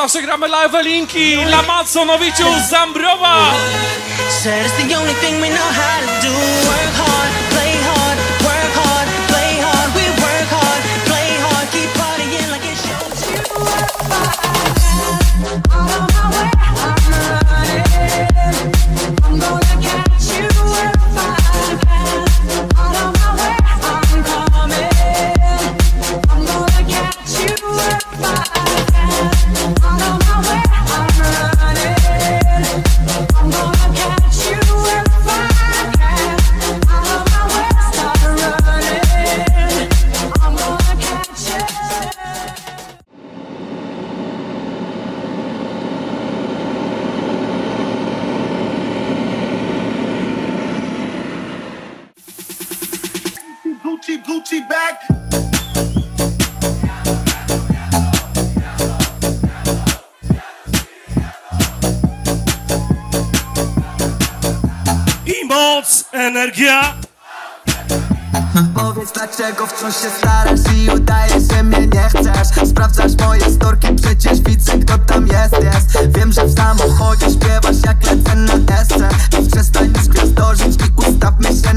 zawsze gramy live linki dla Maconowiciu Zambrowa. Gucci bag. I moc, energia. Powiedz, dlaczego wciąż się starasz i udajesz, że mnie nie chcesz. Sprawdzasz moje storki, przecież widzę, kto tam jest. Wiem, że w samochodzie śpiewasz jak lecę na esce. Więc przestań już gwiazdorzyć i ustawmy się